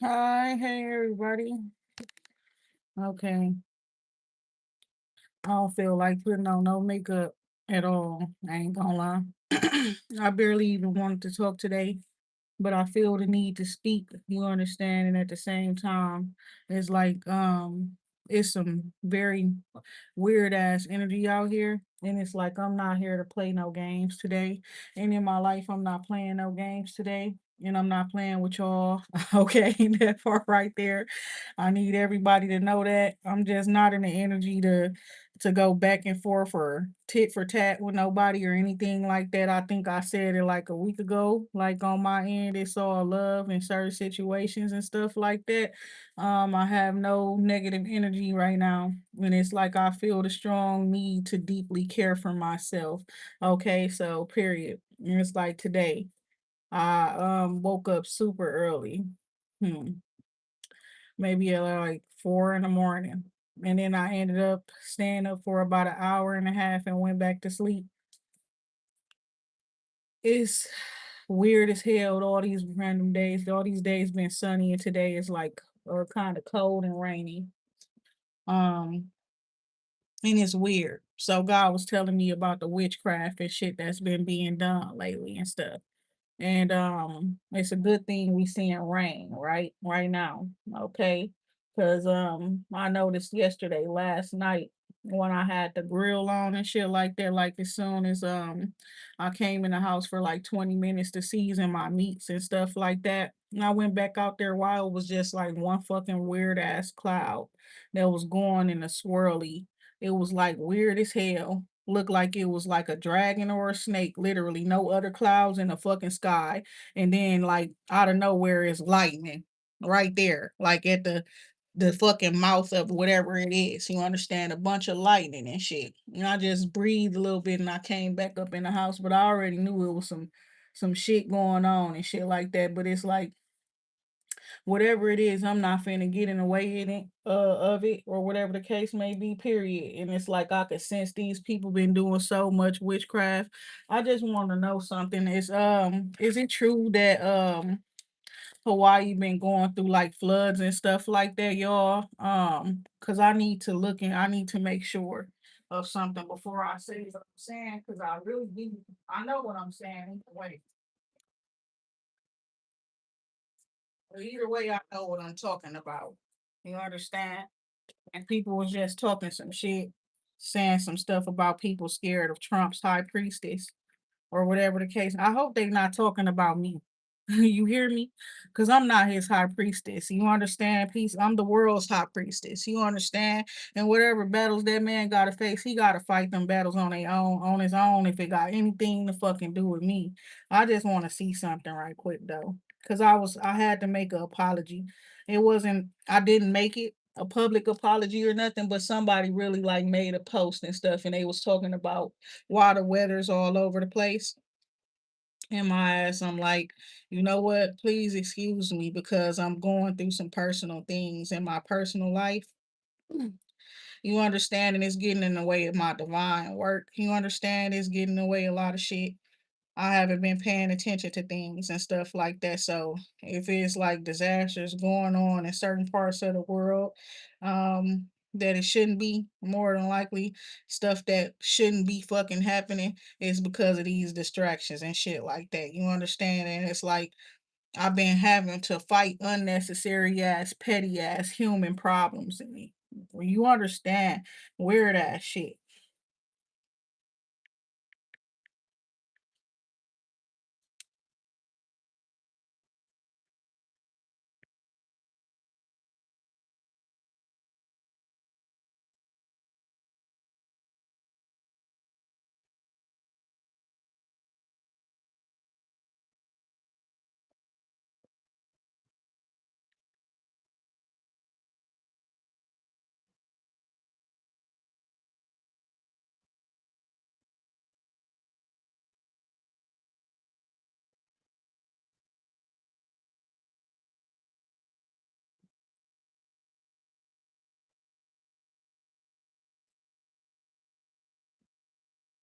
Hi, hey everybody. Okay, I don't feel like putting on no makeup at all. I ain't gonna lie. I barely even wanted to talk today, but I feel the need to speak, you understand, and at the same time, it's like it's some very weird ass energy out here. And it's like I'm not here to play no games today. And in my life, I'm not playing no games today. And I'm not playing with y'all. Okay, that part right there. I need everybody to know that. I'm just not in the energy to go back and forth or tit for tat with nobody or anything like that. I think I said it like a week ago. Like on my end, it's all love in certain situations and stuff like that. I have no negative energy right now. And it's like I feel the strong need to deeply care for myself. Okay, so period. And it's like today. I woke up super early. Hmm. Maybe at like 4 in the morning. And then I ended up staying up for about an hour and a half and went back to sleep. It's weird as hell all these random days. All these days been sunny and today is like kind of cold and rainy. Um and it's weird. So God was telling me about the witchcraft and shit that's been being done lately and stuff. And it's a good thing we seeing rain right now. Okay. Cause I noticed yesterday, last night, when I had the grill on and shit like that, like as soon as I came in the house for like 20 minutes to season my meats and stuff like that. And I went back out there while it was just like one fucking weird ass cloud that was going in a swirly. It was like weird as hell. Looked like it was like a dragon or a snake, literally no other clouds in the fucking sky. And then like out of nowhere is lightning right there, like at the fucking mouth of whatever it is. You understand? A bunch of lightning and shit. And I just breathed a little bit and I came back up in the house, but I already knew it was some shit going on and shit like that. But it's like whatever it is, I'm not finna get in the way in it of it or whatever the case may be, period. And it's like I could sense these people been doing so much witchcraft. I just want to know something. Is it true that Hawaii been going through like floods and stuff like that, y'all? Cause I need to look and I need to make sure of something before I say what I'm saying, because I really do. I know what I'm saying either way. Either way, I know what I'm talking about. You understand? And people was just talking some shit, saying some stuff about people scared of Trump's high priestess or whatever the case. I hope they not talking about me. You hear me? Because I'm not his high priestess. You understand? Peace. I'm the world's high priestess. You understand? And whatever battles that man gotta face, he gotta fight them battles on his own if it got anything to fucking do with me. I just want to see something right quick though. Cause I had to make an apology. I didn't make it a public apology or nothing, but somebody really like made a post and stuff and they was talking about why the weather's all over the place in my ass. I'm like, you know what? Please excuse me because I'm going through some personal things in my personal life. Mm. You understand? And it's getting in the way of my divine work. You understand? It's getting in the way of a lot of shit. I haven't been paying attention to things and stuff like that. So if it's like disasters going on in certain parts of the world, that it shouldn't be, more than likely stuff that shouldn't be fucking happening is because of these distractions and shit like that. You understand? And it's like I've been having to fight unnecessary ass, petty ass human problems in me. You understand? Weird ass shit.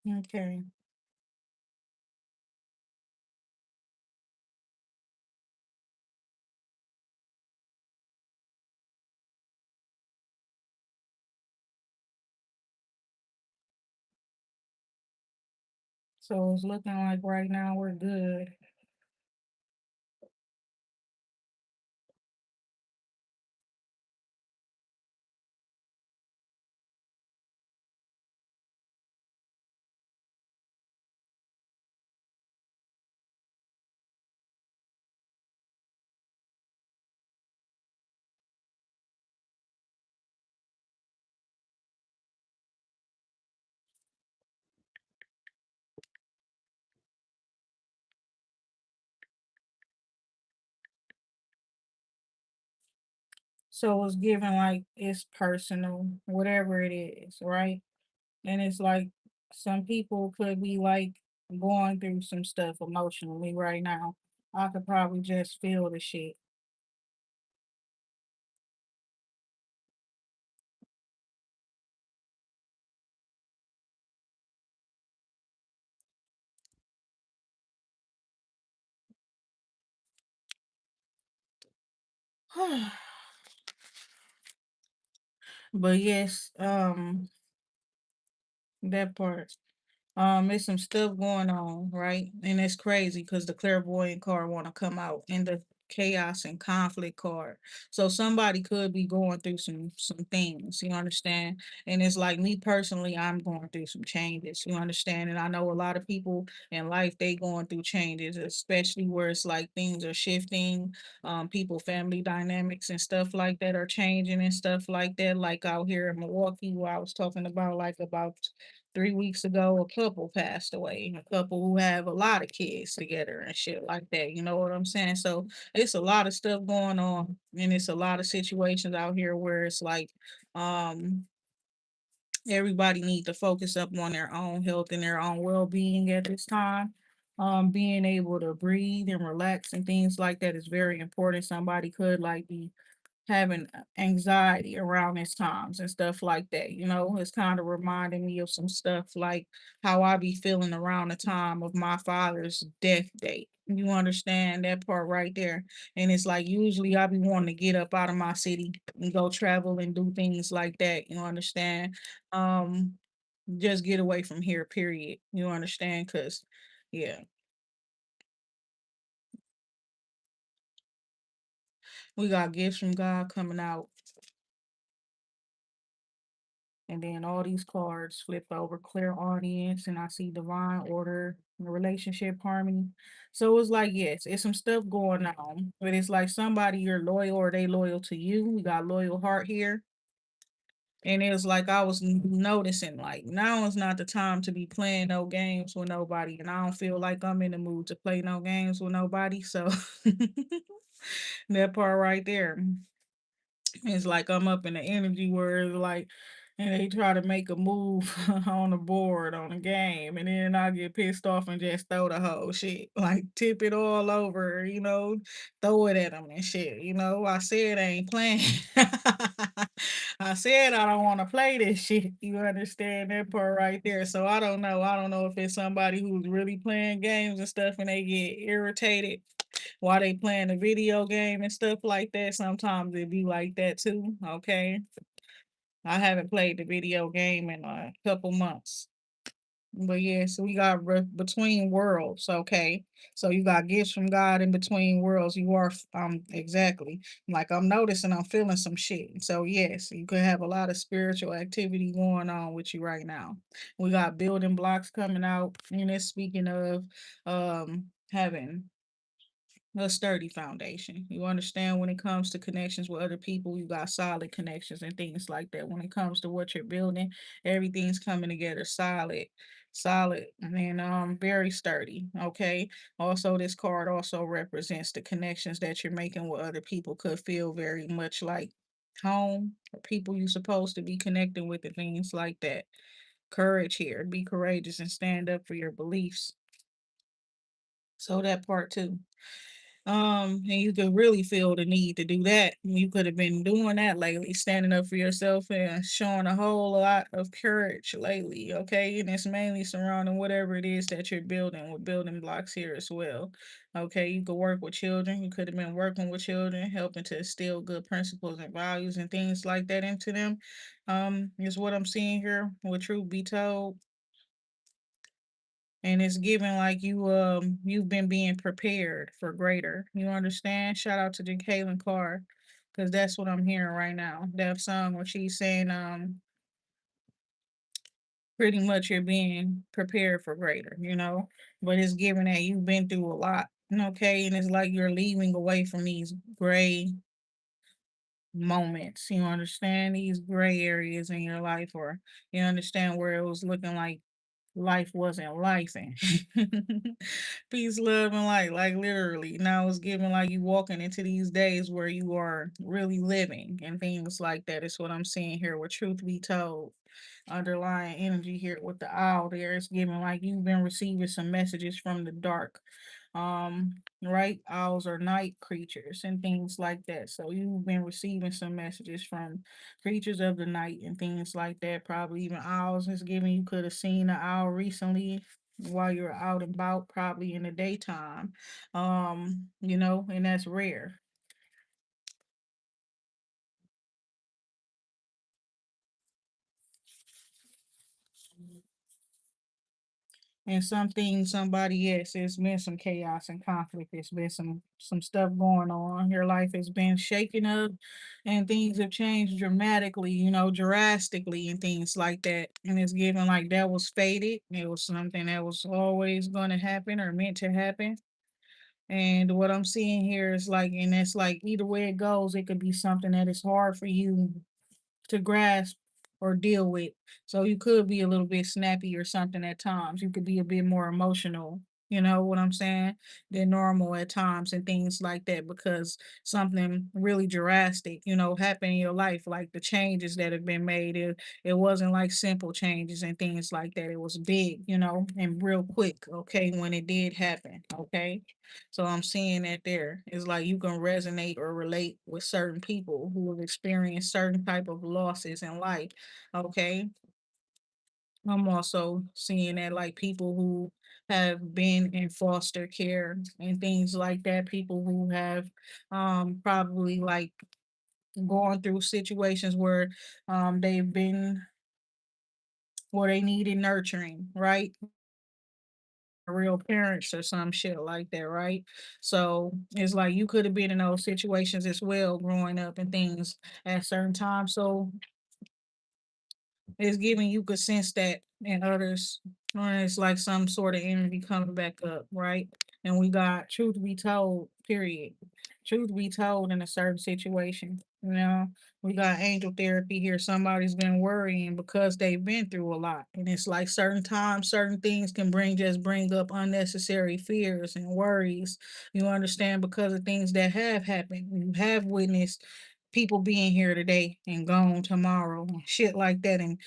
Okay. So it's looking like right now we're good. So it's given like it's personal, whatever it is, right? And it's like some people could be like going through some stuff emotionally right now. I could probably just feel the shit. But yes, that part. There's some stuff going on, right? And it's crazy because the clairvoyant card want to come out and the chaos and conflict card. So somebody could be going through some things, you understand? And it's like me personally, I'm going through some changes, you understand? And I know a lot of people in life they going through changes, especially where it's like things are shifting, people, family dynamics and stuff like that are changing and stuff like that. Like out here in Milwaukee, where I was talking about like about 3 weeks ago, a couple passed away, a couple who have a lot of kids together and shit like that. You know what I'm saying? So it's a lot of stuff going on, and it's a lot of situations out here where it's like, um, everybody need to focus up on their own health and their own well-being at this time. Being able to breathe and relax and things like that is very important. Somebody could like be having anxiety around these times and stuff like that. You know, it's kind of reminding me of some stuff like how I be feeling around the time of my father's death date. You understand that part right there. And it's like usually I be wanting to get up out of my city and go travel and do things like that. You understand? Um, just get away from here, period. You understand? Cause yeah, we got gifts from God coming out. And then all these cards flip over clear audience, and I see divine order, relationship harmony. So it's like, yes, it's some stuff going on, but it's like somebody you're loyal or they loyal to you. We got loyal heart here. And it was like I was noticing, like, now is not the time to be playing no games with nobody. And I don't feel like I'm in the mood to play no games with nobody. So that part right there. It's like I'm up in the energy where it's like, and they try to make a move on the board on a game, and then I get pissed off and just throw the whole shit, like tip it all over, throw it at them and shit. I said I ain't playing. I said I don't want to play this shit. You understand that part right there? So I don't know. I don't know if it's somebody who's really playing games and stuff, and they get irritated while they playing a video game and stuff like that. Sometimes it be like that too. Okay. I haven't played the video game in a couple months. But yeah, so we got between worlds, okay. So you got gifts from God in between worlds. You are exactly like I'm noticing. I'm feeling some shit. So yes, you could have a lot of spiritual activity going on with you right now. We got building blocks coming out. And it's speaking of having a sturdy foundation. You understand when it comes to connections with other people, you got solid connections and things like that. When it comes to what you're building, everything's coming together solid and very sturdy. Okay. Also, this card also represents the connections that you're making with other people could feel very much like home or people you're supposed to be connecting with and things like that. Courage here. Be courageous and stand up for your beliefs. So that part too. And you could really feel the need to do that. You could have been doing that lately, standing up for yourself and showing a whole lot of courage lately, okay? And it's mainly surrounding whatever it is that you're building with building blocks here as well. Okay, you could work with children. You could have been working with children, helping to instill good principles and values and things like that into them. Is what I'm seeing here, with truth be told. And it's given like you've been being prepared for greater. You understand? Shout out to Jacqueline Carr, because that's what I'm hearing right now. That song where she's saying pretty much you're being prepared for greater, but it's given that you've been through a lot. Okay, and it's like you're leaving away from these gray moments. You understand, these gray areas in your life, or you understand where it was looking like life wasn't life and peace, love, and light, like literally. Now it's giving like you walking into these days where you are really living and things like that. Is what I'm seeing here. With truth be told, underlying energy here with the owl there, it's giving like you've been receiving some messages from the dark. Right, owls are night creatures and things like that, so you've been receiving some messages from creatures of the night and things like that. Probably even owls is giving, you could have seen an owl recently while you're out and about, probably in the daytime. And that's rare. And something, somebody, yes, there's been some chaos and conflict. There's been some stuff going on. Your life has been shaken up and things have changed dramatically, drastically and things like that. And it's given like that was fated. It was something that was always gonna happen or meant to happen. And what I'm seeing here is like, and it's like either way it goes, it could be something that is hard for you to grasp or deal with. So you could be a little bit snappy or something at times. You could be a bit more emotional, you know what I'm saying, than normal at times and things like that, because something really drastic, happened in your life, like the changes that have been made. It wasn't like simple changes and things like that. It was big, and real quick, okay, when it did happen, okay? So I'm seeing that there. It's like you can resonate or relate with certain people who have experienced certain type of losses in life. Okay. I'm also seeing that like people who have been in foster care and things like that, people who have probably like gone through situations where they've been where they needed nurturing, right? Real parents or some shit like that, right? So it's like you could have been in those situations as well growing up and things at certain times. So it's giving you could sense that in others, when it's like some sort of energy coming back up, right? And we got truth be told, period. Truth be told in a certain situation. We got angel therapy here. Somebody's been worrying because they've been through a lot. And it's like certain times, certain things can bring up unnecessary fears and worries. You understand, because of things that have happened. You have witnessed people being here today and gone tomorrow and shit like that, and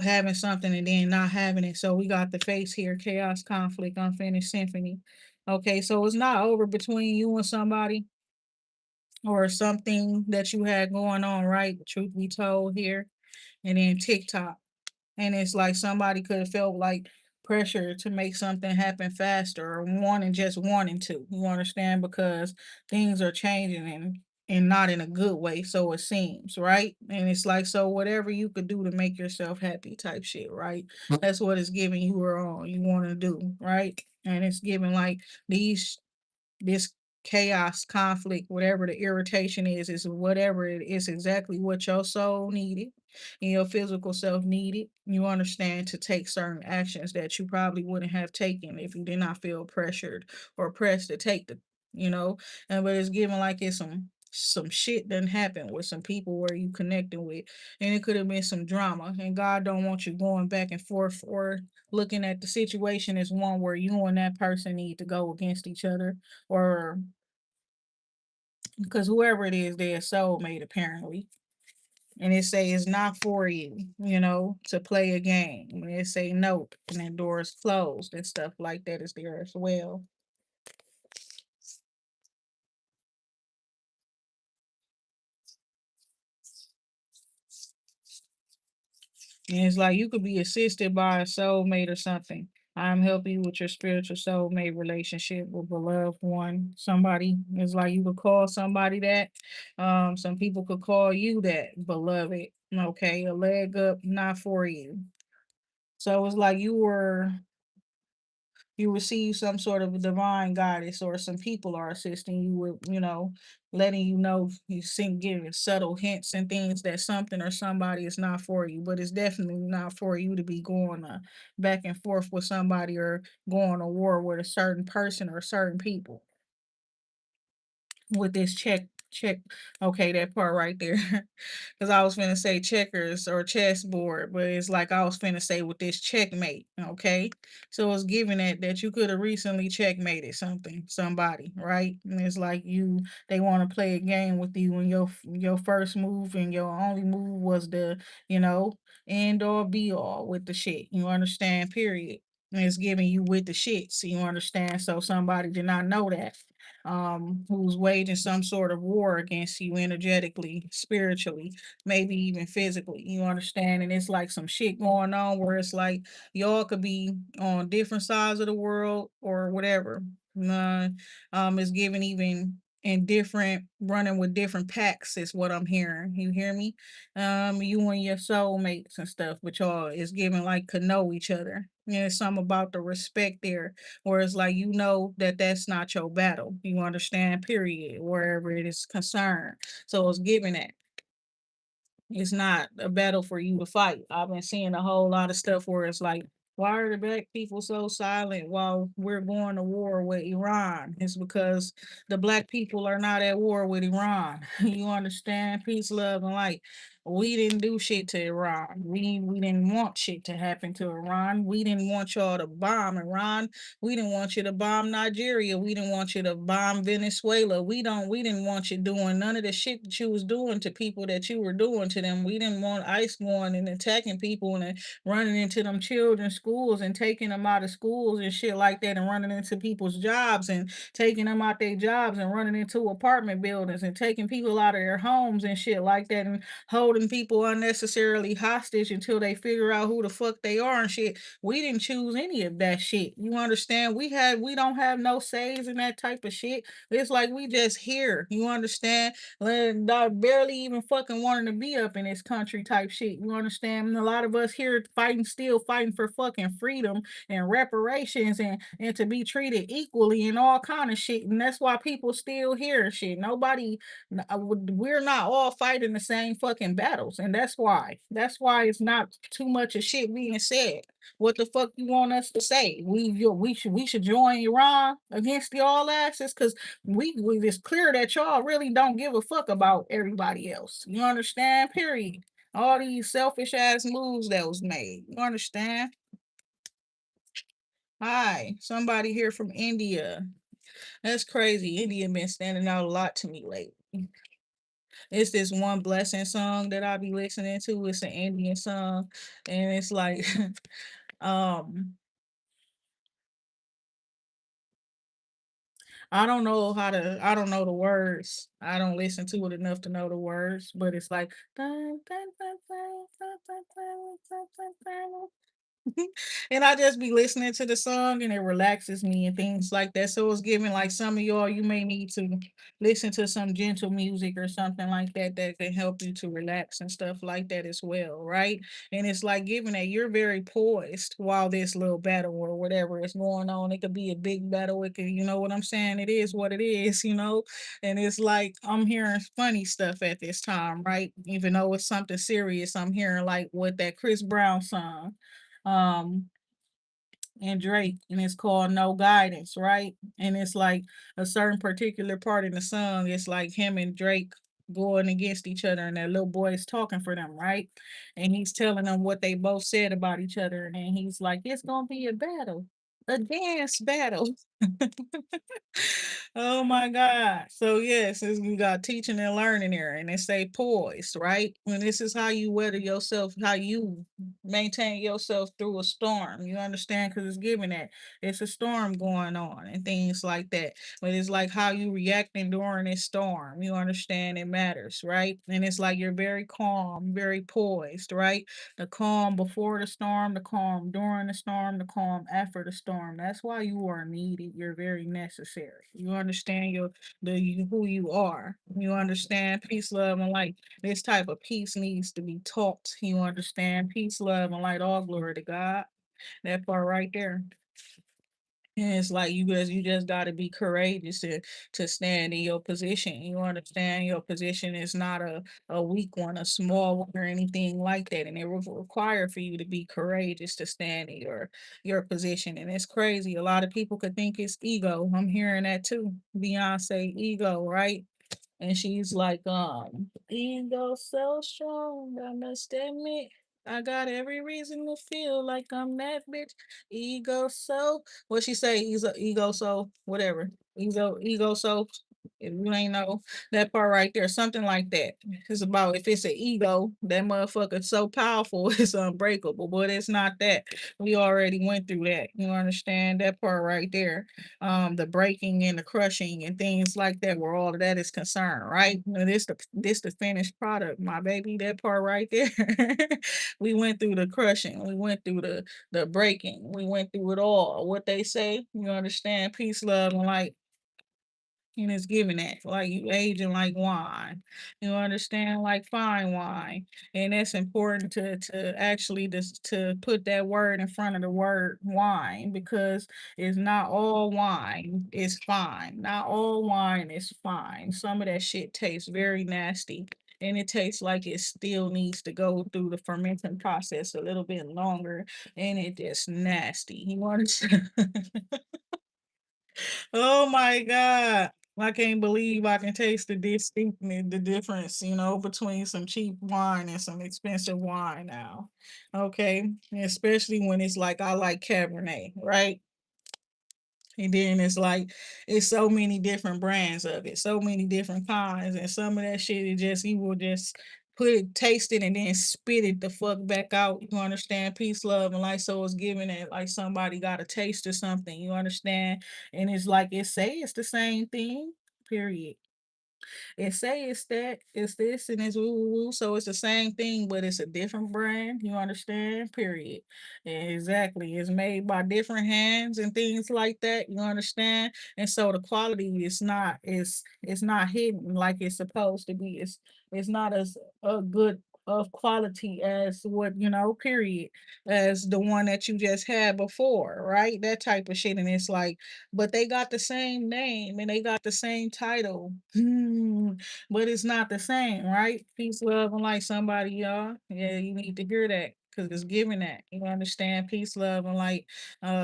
having something and then not having it. So we got the face here: chaos, conflict, unfinished symphony. Okay, so it's not over between you and somebody or something that you had going on, right? Truth be told here. And then TikTok. And it's like somebody could have felt like pressure to make something happen faster or wanting to. You understand? Because things are changing and not in a good way, so it seems, right? And it's like, so whatever you could do to make yourself happy type shit, right? That's what it's giving you are on you want to do, right? And it's giving like these this chaos, conflict, whatever the irritation is whatever it is, exactly what your soul needed and your physical self needed. You understand, to take certain actions that you probably wouldn't have taken if you did not feel pressured or pressed to take you know. And but it's given like it's some shit done happened with some people where you connecting with, and it could have been some drama, and God don't want you going back and forth or looking at the situation as one where you and that person need to go against each other, or because whoever it is, they're a soulmate apparently. And it say it's not for you, to play a game. And it say nope, and that door is closed and stuff like that is there as well. And it's like you could be assisted by a soulmate or something. I'm helping you with your spiritual soulmate relationship with beloved one. Somebody is like you could call somebody that. Some people could call you that, beloved. Okay, a leg up, not for you. So it's like you receive some sort of divine guidance, or some people are assisting you with, letting you know, you seem giving subtle hints and things that something or somebody is not for you, but it's definitely not for you to be going back and forth with somebody, or going to war with a certain person or certain people with this check. Okay, that part right there. Because I was finna say checkers or chessboard, but it's like I was finna say with this checkmate. Okay, so it's giving that you could have recently checkmated somebody, right? And it's like they want to play a game with you, and your first move and your only move was the, you know end all be all with the shit. You understand? Period. And it's giving you with the shits. You understand? So somebody did not know that, who's waging some sort of war against you energetically, spiritually, maybe even physically. You understand? And it's like some shit going on where it's like y'all could be on different sides of the world or whatever. Uh, it's giving even in different running with different packs is what I'm hearing. You hear me? You and your soulmates and stuff, but y'all is giving like could know each other. And it's something about the respect there, where it's like that that's not your battle. You understand? Period. Wherever it is concerned. So it's giving that. It's not a battle for you to fight. I've been seeing a whole lot of stuff where it's like, why are the black people so silent while we're going to war with Iran? It's because the black people are not at war with Iran. You understand? Peace, love, and light. We didn't do shit to Iran. We didn't want shit to happen to Iran. We didn't want y'all to bomb Iran. We didn't want you to bomb Nigeria. We didn't want you to bomb Venezuela. We didn't want you doing none of the shit that you was doing to people that you were doing to them. We didn't want ICE going and attacking people and running into them children's schools and taking them out of schools and shit like that, and running into people's jobs and taking them out their jobs and running into apartment buildings and taking people out of their homes and shit like that, and holding people unnecessarily hostage until they figure out who the fuck they are and shit. We didn't choose any of that shit. You understand? We don't have no says in that type of shit. It's like we just here. You understand? Barely even fucking wanting to be up in this country type shit. You understand? And a lot of us here fighting, still fighting for fucking freedom and reparations, and to be treated equally and all kind of shit. And that's why people still here and shit. We're not all fighting the same fucking battles, and that's why. That's why it's not too much of shit being said. What the fuck you want us to say? We should join Iran against y'all asses, because it's clear that y'all really don't give a fuck about everybody else. You understand? Period. All these selfish ass moves that was made. You understand? Hi, somebody here from India. That's crazy. India been standing out a lot to me lately. It's this one blessing song that I be listening to. It's an Indian song, and it's like, um, I don't know the words. I don't listen to it enough to know the words, but it's like, and I just be listening to the song, and it relaxes me and things like that. So it's giving like some of y'all, you may need to listen to some gentle music or something like that that can help you to relax and stuff like that as well, right? And it's like giving that you're very poised while this little battle or whatever is going on. It could be a big battle. It could, you know what I'm saying? It is what it is, you know? And it's like I'm hearing funny stuff at this time, right? Even though it's something serious, I'm hearing like what that Chris Brown song. Um, and Drake, and it's called No Guidance, right? And it's like a certain particular part in the song, it's like him and Drake going against each other, and that little boy is talking for them, right? And he's telling them what they both said about each other, and he's like, it's gonna be a battle. A dance battle. Oh my God. So yes, we got teaching and learning here, and they say poised, right? And this is how you weather yourself, how you maintain yourself through a storm. You understand? Because it's given that it's a storm going on and things like that. But it's like how you reacting during this storm. You understand? It matters, right? And it's like you're very calm, very poised, right? The calm before the storm, the calm during the storm, the calm after the storm. That's why you are needed. You're very necessary. You understand who you are. You understand peace, love, and light. This type of peace needs to be taught. You understand peace, love, and light. All glory to God. That part right there. And it's like you just gotta be courageous to stand in your position. You understand your position is not a weak one, a small one, or anything like that. And it will require for you to be courageous to stand in your position. And it's crazy. A lot of people could think it's ego. I'm hearing that too. Beyonce ego, right? And she's like, ego so strong, I must admit. I got every reason to feel like I'm that bitch. Ego so what she say? Ego so whatever. Ego so if you ain't know that part right there, something like that. It's about if it's an ego, that motherfucker's so powerful, it's unbreakable. But it's not that. We already went through that. You understand that part right there? The breaking and the crushing and things like that, where all of that is concerned, right? And this the finished product, my baby. That part right there. We went through the crushing, we went through the breaking, we went through it all. What they say, you understand? Peace, love, and light. And it's giving that like you aging like wine. You understand, like fine wine. And that's important to actually just to put that word in front of the word wine, because it's not all wine is fine. Not all wine is fine. Some of that shit tastes very nasty. And it tastes like it still needs to go through the fermenting process a little bit longer, and it just nasty. You understand? Oh my God. I can't believe I can taste the distinctness, the difference, between some cheap wine and some expensive wine now. Okay. Especially when it's like I like Cabernet, right? And then it's like it's so many different brands of it, so many different kinds, and some of that shit is just you will just put it, taste it, and then spit it the fuck back out. You understand? Peace, love, and light. So it's giving it like somebody got a taste of something. You understand? And it's like it say it's the same thing. Period. It say it's that, it's this, and it's woo woo woo. So it's the same thing, but it's a different brand. You understand? Period. Exactly. It's made by different hands and things like that. You understand? And so the quality is not hidden like it's supposed to be. It's not as a good of quality as what period, as the one that you just had before, right? That type of shit. And it's like, but they got the same name and they got the same title. But it's not the same, right? Peace, love, and light. Somebody, y'all. Yeah, you need to hear that because it's giving that. You understand? Peace, love, and light.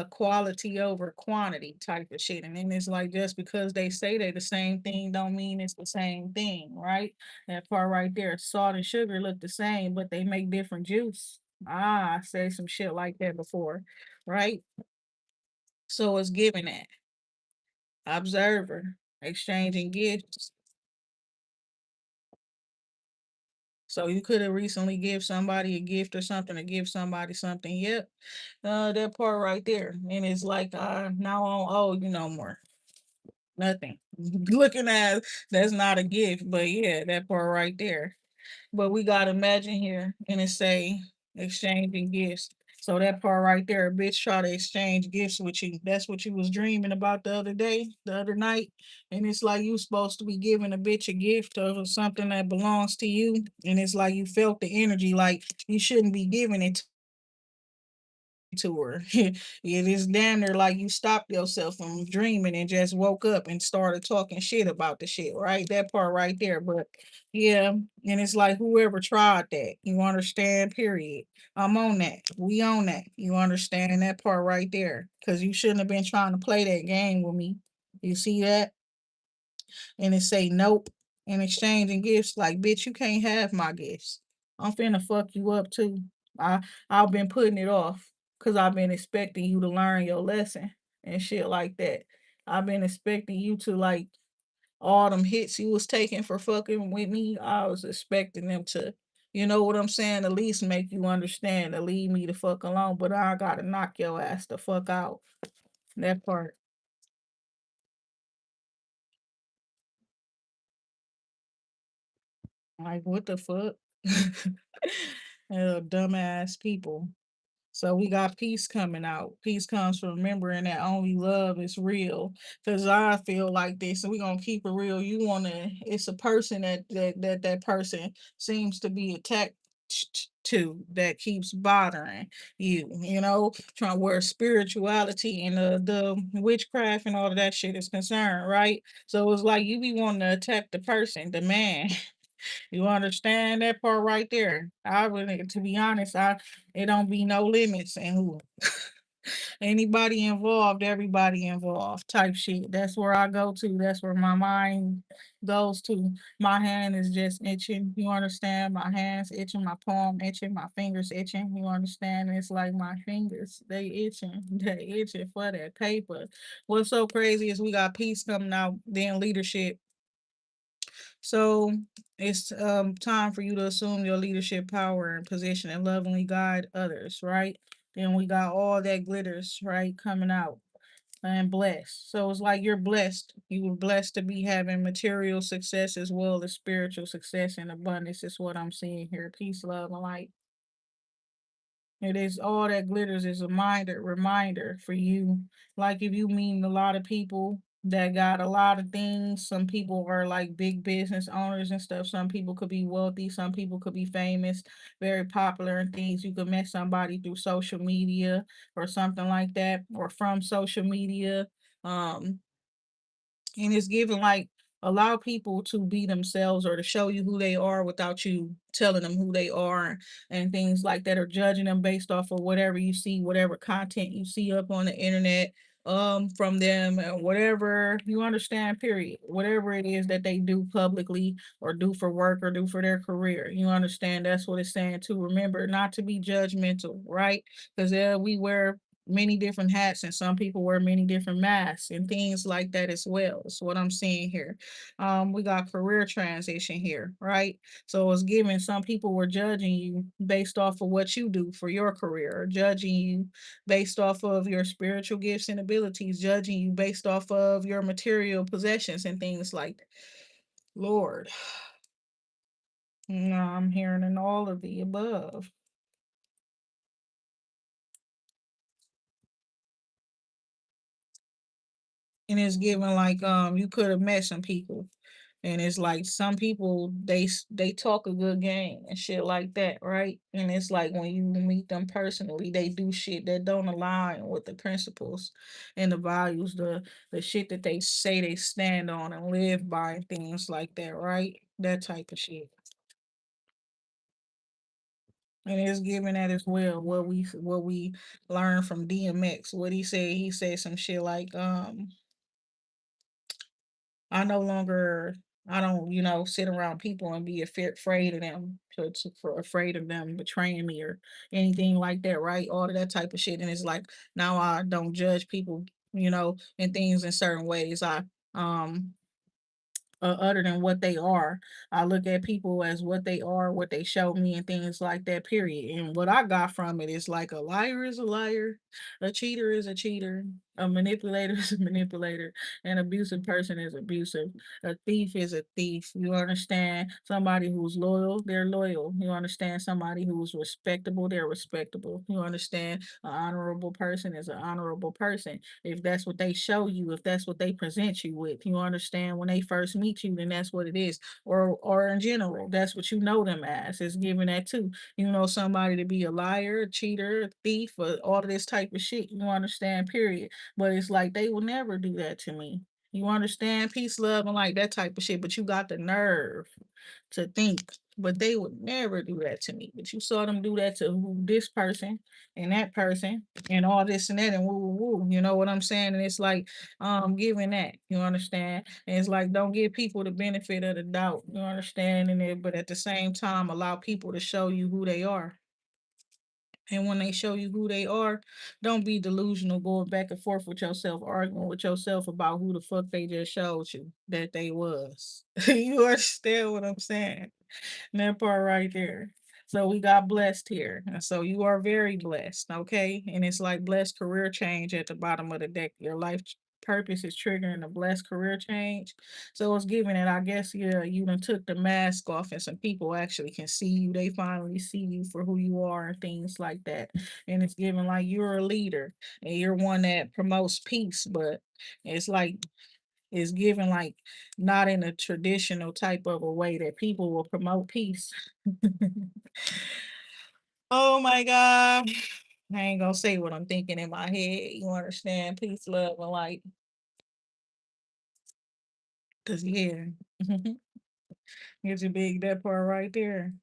Quality over quantity type of shit. And then it's like just because they say they the same thing don't mean it's the same thing, right? That part right there. Salt and sugar look the same, but they make different juice. I said some shit like that before, right? So it's giving that. Observer, exchanging gifts. So you could have recently give somebody a gift or something, or give somebody something. Yep. That part right there. And it's like now I don't owe you no more. Nothing. Looking at that's not a gift, but yeah, that part right there. But we gotta imagine here and it say exchanging gifts. So that part right there, a bitch try to exchange gifts with you. That's what you was dreaming about the other day, the other night. And it's like you supposed to be giving a bitch a gift of something that belongs to you. And it's like you felt the energy like you shouldn't be giving it to her. It is damn near like you stopped yourself from dreaming and just woke up and started talking shit about the shit, right? That part right there. But yeah, and it's like whoever tried that, you understand, period. I'm on that. We on that. You understand that part right there. Cause you shouldn't have been trying to play that game with me. You see that? And it say nope in exchanging gifts. Like, bitch, you can't have my gifts. I'm finna fuck you up too. I I've been putting it off. because I've been expecting you to learn your lesson and shit like that. I've been expecting you to like all them hits you was taking for fucking with me. I was expecting them to, you know what I'm saying, at least make you understand to leave me the fuck alone. But I gotta knock your ass the fuck out. That part. Like what the fuck? Dumbass people. So we got peace coming out. Peace comes from remembering that only love is real. Cause I feel like this, and we gonna keep it real. You wanna, it's a person that person seems to be attached to that keeps bothering you. You know, trying where spirituality and the witchcraft and all of that shit is concerned, right? So it's like you be wanting to attack the person, the man. You understand that part right there? I would, to be honest, I it don't be no limits and who anybody involved, everybody involved type shit. That's where I go to. That's where my mind goes to. My hand is just itching. You understand? My hands itching, my palm itching, my fingers itching. You understand? It's like my fingers, they itching. They itching for that paper. What's so crazy is we got peace coming out, then leadership. So it's time for you to assume your leadership power and position and lovingly guide others, right? Then we got all that glitters, right, coming out and blessed. So it's like you're blessed. You were blessed to be having material success as well as spiritual success and abundance, is what I'm seeing here. Peace, love, and light. It is all that glitters is a reminder for you. Like if you meet a lot of people that got a lot of things, some people are like big business owners and stuff. Some people could be wealthy, some people could be famous, very popular and things. You could meet somebody through social media or something like that, or from social media. Um, and it's given like allow people to be themselves or to show you who they are without you telling them who they are and things like that, or judging them based off of whatever you see, whatever content you see up on the internet from them, and whatever you understand, period, whatever it is that they do publicly or do for work or do for their career, you understand, that's what it's saying, to remember not to be judgmental, right? Because we wear many different hats and some people wear many different masks and things like that as well. Is what I'm seeing here. We got career transition here, right? So it's given some people were judging you based off of what you do for your career, or judging you based off of your spiritual gifts and abilities, judging you based off of your material possessions and things like that. Lord, no, I'm hearing in all of the above. And it's given like you could have met some people. And it's like some people they talk a good game and shit like that, right? And it's like when you meet them personally, they do shit that don't align with the principles and the values, the shit that they say they stand on and live by and things like that, right? That type of shit. And it's given that as well. What we learned from DMX. What he said some shit like I no longer I don't, sit around people and be afraid of them, for afraid of them betraying me or anything like that, right? All of that type of shit. And it's like now I don't judge people, and things in certain ways. I other than what they are. I look at people as what they are, what they show me, and things like that, period. And what I got from it is like a liar is a liar, a cheater is a cheater, a manipulator is a manipulator, an abusive person is abusive, a thief is a thief. You understand? Somebody who's loyal, they're loyal. You understand? Somebody who's respectable, they're respectable. You understand? An honorable person is an honorable person if that's what they show you, if that's what they present you with. You understand, when they first meet you, then that's what it is. Or in general, that's what you know them as. It's given that too. You know somebody to be a liar, a cheater, a thief, or all of this type of shit. You understand, period. But it's like they will never do that to me. You understand? Peace, love, and like that type of shit. But you got the nerve to think, but they would never do that to me. But you saw them do that to this person and that person and all this and that and woo woo woo. You know what I'm saying? And it's like giving that, you understand? And it's like don't give people the benefit of the doubt, you understand? And it, but at the same time allow people to show you who they are. And when they show you who they are, don't be delusional going back and forth with yourself, arguing with yourself about who the fuck they just showed you that they was. You understand what I'm saying? That part right there. So we got blessed here. And so you are very blessed, okay? And it's like blessed career change at the bottom of the deck. Your life purpose is triggering a blessed career change. So it's giving it, I guess, yeah, you done took the mask off and some people actually can see you. They finally see you for who you are and things like that. And it's giving like you're a leader and you're one that promotes peace, but it's like is given like not in a traditional type of a way that people will promote peace. Oh my God. I ain't gonna say what I'm thinking in my head. You understand? Peace, love, and light. Cause yeah. It's a big that part right there.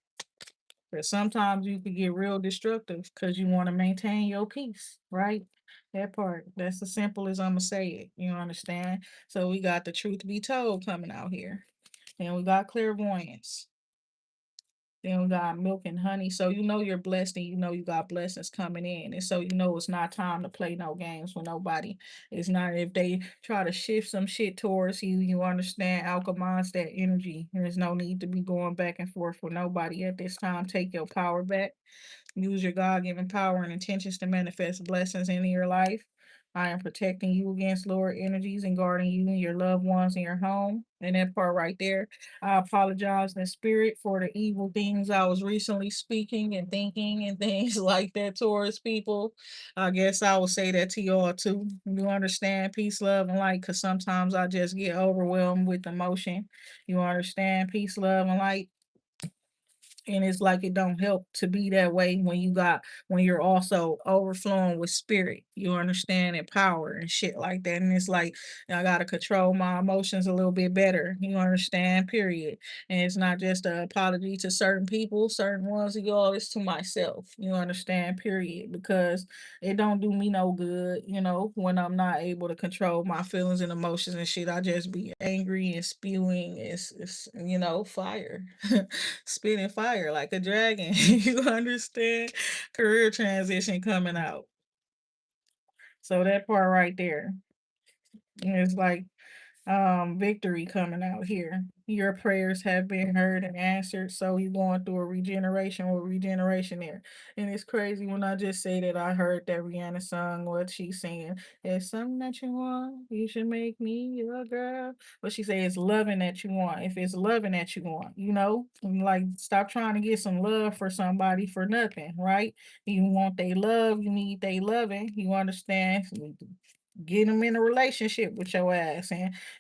But sometimes you could get real destructive because you want to maintain your peace, right? That part. That's as simple as I'm gonna say it. You understand? So we got the truth be told coming out here. And we got clairvoyance. Then we got milk and honey. So you know you're blessed and you know you got blessings coming in. And so you know it's not time to play no games with nobody. It's not if they try to shift some shit towards you, you understand, alchemize that energy. There's no need to be going back and forth with nobody at this time. Take your power back. Use your God given power and intentions to manifest blessings in your life. I am protecting you against lower energies and guarding you and your loved ones in your home. And that part right there, I apologize in spirit for the evil things I was recently speaking and thinking and things like that towards people. I guess I will say that to y'all too. You understand peace, love, and light, because sometimes I just get overwhelmed with emotion. You understand peace, love, and light. And it's like it don't help to be that way when you're also overflowing with spirit, you understand, and power and shit like that. And it's like I gotta control my emotions a little bit better, you understand, period. And it's not just an apology to certain people, certain ones of y'all, it's to myself, you understand, period. Because it don't do me no good, when I'm not able to control my feelings and emotions and shit. I just be angry and spewing, it's fire. Spitting fire like a dragon. You understand? Career transition coming out. So that part right there is like victory coming out here. Your prayers have been heard and answered. So you're going through a regeneration with regeneration there. And it's crazy when I just say that I heard that Rihanna song, what she's saying. It's something that you want, you should make me your girl. But she says it's loving that you want. If it's loving that you want, and like stop trying to get some love for somebody for nothing, right? You want they love, you need they loving, you understand? Get them in a relationship with your ass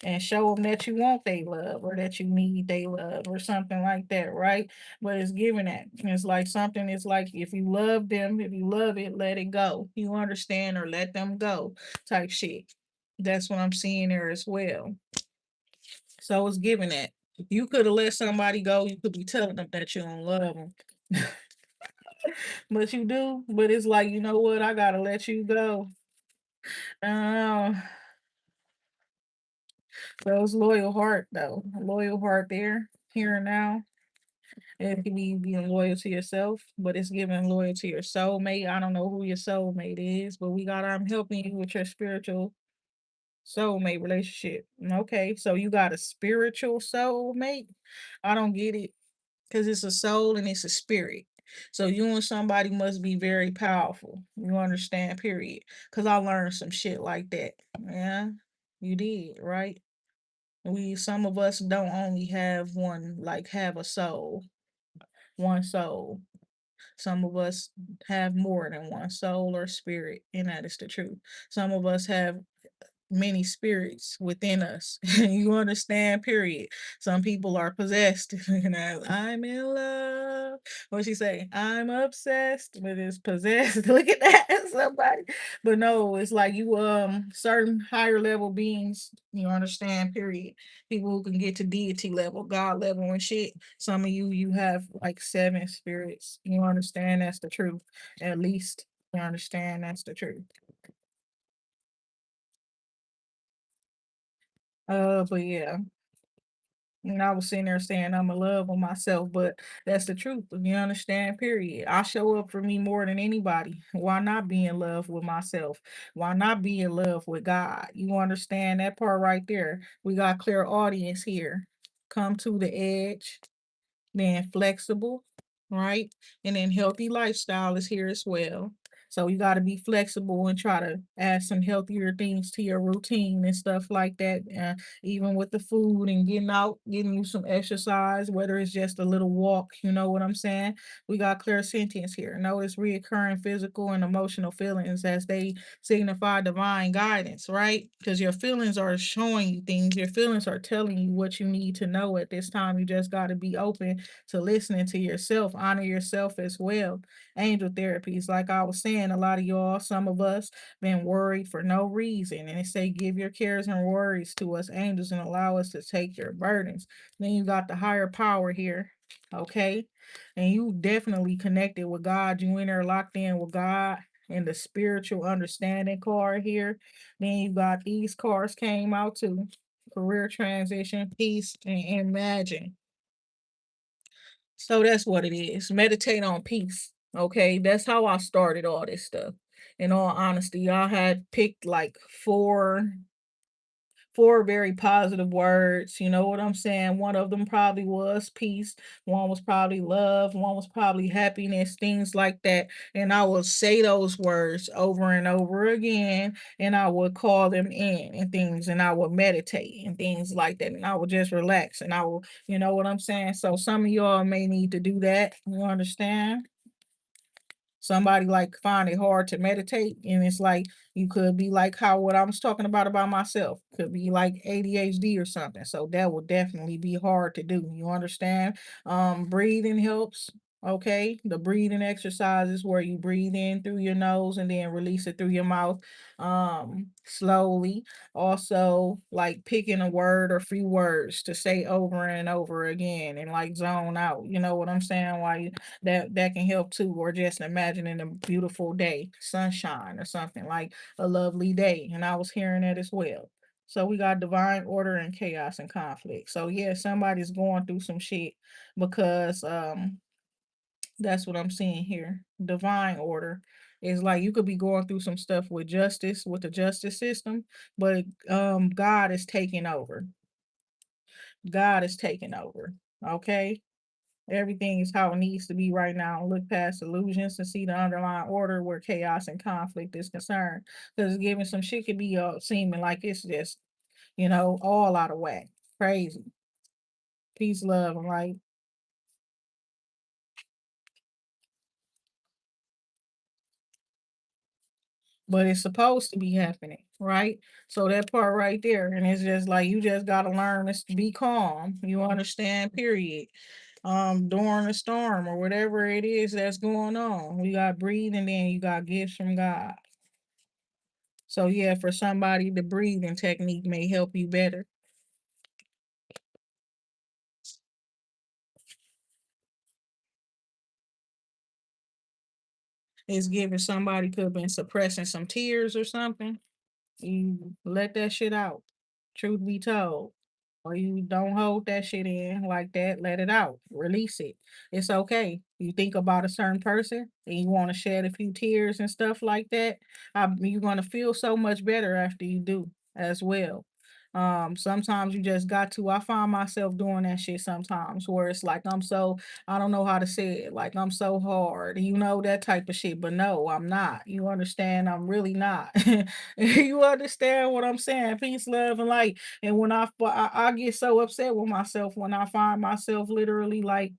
and show them that you want they love or that you need they love or something like that, right? But it's giving that. It's like something, it's like if you love them, if you love it, let it go. You understand, or let them go type shit. That's what I'm seeing there as well. So it's giving that. If you could have let somebody go, you could be telling them that you don't love them. But you do. But it's like, you know what? I gotta let you go. Um, so it's loyal heart though. Loyal heart there, here and now. It can be being loyal to yourself, but it's giving loyal to your soulmate. I don't know who your soulmate is, but I'm helping you with your spiritual soulmate relationship. Okay, so you got a spiritual soulmate. I don't get it because it's a soul and it's a spirit. So you and somebody must be very powerful. You understand, period. Because I learned some shit like that. Yeah, you did, right? Some of us don't only have one, like have a soul, one soul. Some of us have more than one soul or spirit, and that is the truth. Some of us have many spirits within us. You understand? Period. Some people are possessed. I'm in love. What she say? I'm obsessed, but it's possessed. Look at that, somebody. But no, it's like you certain higher level beings. You understand? Period. People who can get to deity level, God level, and shit. Some of you have like seven spirits. You understand? That's the truth. At least you understand that's the truth. But yeah. And I was sitting there saying I'm in love with myself, but that's the truth. You understand? Period. I show up for me more than anybody. Why not be in love with myself? Why not be in love with God? You understand that part right there? We got clear audience here. Come to the edge, being flexible, right? And then healthy lifestyle is here as well. So you got to be flexible and try to add some healthier things to your routine and stuff like that. Even with the food and getting out, getting you some exercise, whether it's just a little walk, you know what I'm saying? We got clear sentence here. Notice reoccurring physical and emotional feelings as they signify divine guidance, right? Because your feelings are showing you things. Your feelings are telling you what you need to know at this time. You just got to be open to listening to yourself, honor yourself as well. Angel therapies, like I was saying, a lot of y'all, some of us, been worried for no reason. And they say, give your cares and worries to us angels and allow us to take your burdens. Then you got the higher power here. Okay. And you definitely connected with God. You in there locked in with God and the spiritual understanding card here. Then you got these cards came out too. Career transition, peace, and imagine. So that's what it is. Meditate on peace. Okay. That's how I started all this stuff. In all honesty, I had picked like four very positive words. You know what I'm saying? One of them probably was peace. One was probably love. One was probably happiness, things like that. And I would say those words over and over again. And I would call them in and things. And I would meditate and things like that. And I would just relax. And I will, you know what I'm saying? So some of y'all may need to do that. You understand? Somebody like find it hard to meditate, and it's like you could be like how what I was talking about myself could be like ADHD or something. So that would definitely be hard to do. You understand? Breathing helps. Okay, the breathing exercises where you breathe in through your nose and then release it through your mouth slowly. Also, like picking a word or few words to say over and over again and like zone out. You know what I'm saying? While you that can help too, or just imagining a beautiful day, sunshine or something like a lovely day. And I was hearing that as well. So we got divine order and chaos and conflict. So yeah, somebody's going through some shit because that's what I'm seeing here. Divine order is like you could be going through some stuff with justice, with the justice system, but God is taking over. God is taking over. Okay. Everything is how it needs to be right now. Look past illusions and see the underlying order where chaos and conflict is concerned. Because giving some shit could be seeming like it's just, all out of whack. Crazy. Peace, love, and light. But it's supposed to be happening, right? So that part right there, and it's just like you just gotta learn to be calm. You understand, period. During a storm or whatever it is that's going on. We got breathe and then you got gifts from God. So yeah, for somebody, the breathing technique may help you better. It's giving somebody could have been suppressing some tears or something. You let that shit out. Truth be told. Or you don't hold that shit in like that, let it out, release it. It's okay. You think about a certain person and you want to shed a few tears and stuff like that. You're going to feel so much better after you do as well. Sometimes you just got to. I find myself doing that shit sometimes where it's like I don't know how to say it, like I'm so hard, that type of shit. But no, I'm not. You understand? I'm really not. You understand what I'm saying? Peace, love, and light. And when I get so upset with myself when I find myself literally like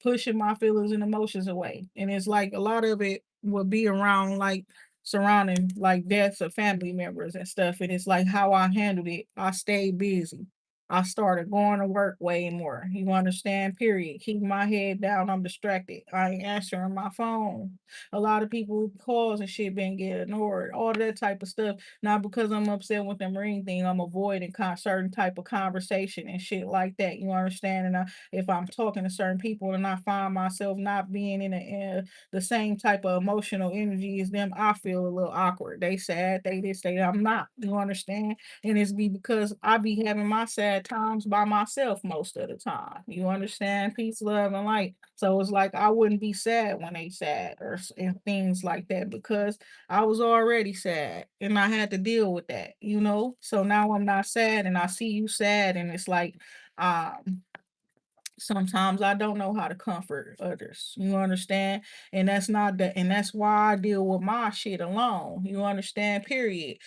pushing my feelings and emotions away. And it's like a lot of it would be around like surrounding like deaths of family members and stuff. And it's like how I handled it. I stayed busy. I started going to work way more. You understand? Period. Keep my head down. I'm distracted. I ain't answering my phone. A lot of people calls and shit been getting ignored. All that type of stuff. Not because I'm upset with them or anything. I'm avoiding certain type of conversation and shit like that. You understand? And if I'm talking to certain people and I find myself not being in the same type of emotional energy as them, I feel a little awkward. They sad, they this, they I'm not. You understand? And it's be because I be having my sad at times by myself most of the time. You understand? Peace, love, and light. So it's like I wouldn't be sad when they sad and things like that because I was already sad and I had to deal with that, you know? So now I'm not sad and I see you sad and it's like um sometimes I don't know how to comfort others. You understand? And that's why I deal with my shit alone. You understand? Period.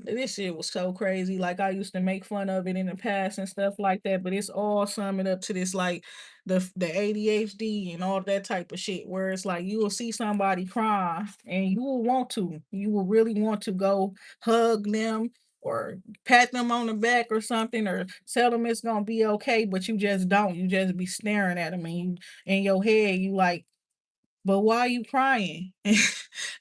This shit was so crazy. Like I used to make fun of it in the past and stuff like that, but it's all summing up to this like the ADHD and all that type of shit where it's like you will see somebody crying and you will really want to go hug them or pat them on the back or something or tell them it's gonna be okay, but you just don't. You just be staring at them and you in your head, you like, but why are you crying? And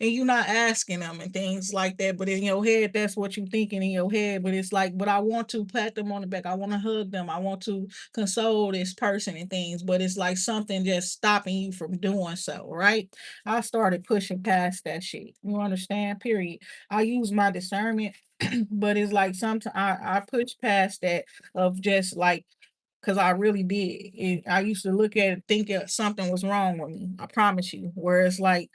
you not asking them and things like that. But in your head, that's what you thinking in your head. But it's like, but I want to pat them on the back. I want to hug them. I want to console this person and things. But it's like something just stopping you from doing so, right? I started pushing past that shit. You understand? Period. I use my discernment, but it's like sometimes I push past that of just like 'cause I really did. I used to look at it, think that something was wrong with me. I promise you. Whereas like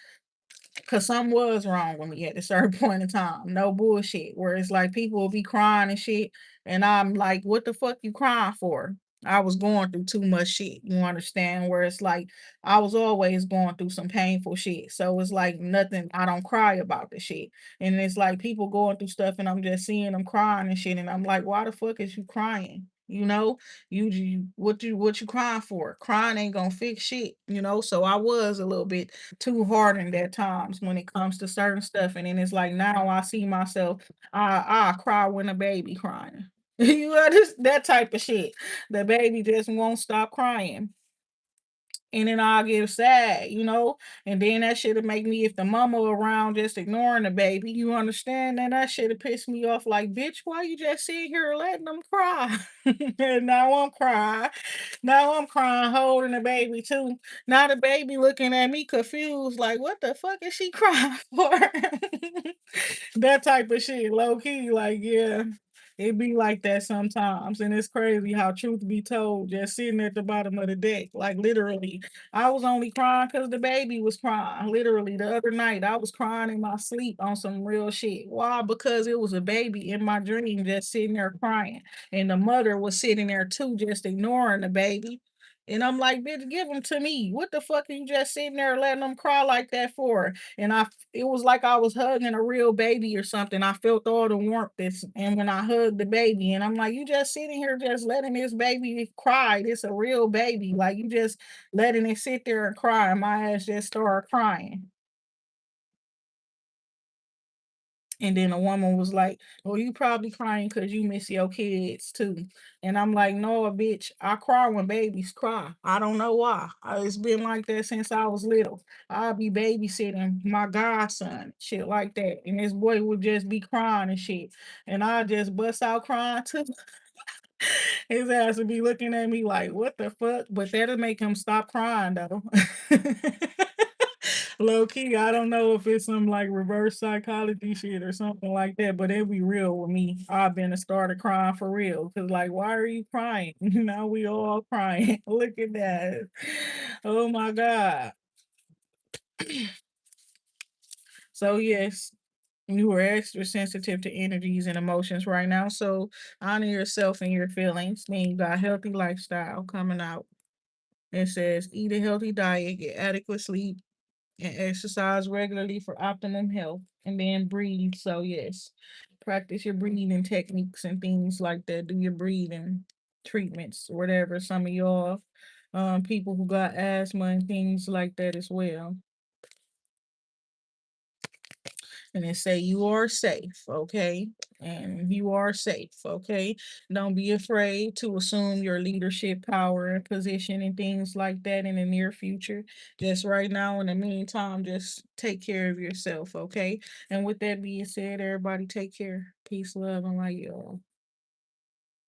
'cause something was wrong with me at a certain point in time. No bullshit. Where it's like people will be crying and shit, and I'm like, "What the fuck you crying for?" I was going through too much shit. You understand? Where it's like I was always going through some painful shit. So it's like nothing. I don't cry about the shit. And it's like people going through stuff, and I'm just seeing them crying and shit, and I'm like, "Why the fuck is you crying?" You know, what you crying for? Crying ain't gonna fix shit, you know. So I was a little bit too hardened at times when it comes to certain stuff. And then it's like now I see myself, I cry when a baby crying. You understand that type of shit. The baby just won't stop crying. And then I'll get sad, you know, and then that should have make me if the mama around just ignoring the baby, you understand? Then that should have pissed me off like, bitch, why you just sitting here letting them cry? And now I'm crying. Now I'm crying, holding the baby too. Now the baby looking at me confused, like, what the fuck is she crying for? That type of shit, low key, like, yeah, it be like that sometimes. And it's crazy how truth be told, just sitting at the bottom of the deck, like literally. I was only crying because the baby was crying. Literally, the other night, I was crying in my sleep on some real shit. Why? Because it was a baby in my dream just sitting there crying. And the mother was sitting there too, just ignoring the baby. And I'm like, bitch, give them to me. What the fuck are you just sitting there letting them cry like that for? And it was like I was hugging a real baby or something. I felt all the warmth and when I hugged the baby, and I'm like, you just sitting here just letting this baby cry. This a real baby. Like you just letting it sit there and cry. And my ass just started crying. And then a woman was like, "Oh, you probably crying because you miss your kids too." And I'm like, "No, bitch, I cry when babies cry. I don't know why. It's been like that since I was little. I'll be babysitting my godson, shit like that. And this boy would just be crying and shit. And I just bust out crying too. His ass would be looking at me like, what the fuck? But that'll make him stop crying though. Low key, I don't know if it's some like reverse psychology shit or something like that, but it be real with me. I've been a started crying for real. Cause like, why are you crying? Now we all crying. Look at that. Oh my God. So yes, you are extra sensitive to energies and emotions right now. So honor yourself and your feelings. Mean you got healthy lifestyle coming out. It says eat a healthy diet, get adequate sleep, and exercise regularly for optimum health, and then breathe. So yes, practice your breathing techniques and things like that. Do your breathing treatments, whatever. Some of y'all people who got asthma and things like that as well. And they say you are safe, okay? And you are safe, okay? Don't be afraid to assume your leadership power and position and things like that in the near future. Just right now, in the meantime, just take care of yourself, okay? And with that being said, everybody take care. Peace, love, and light, y'all.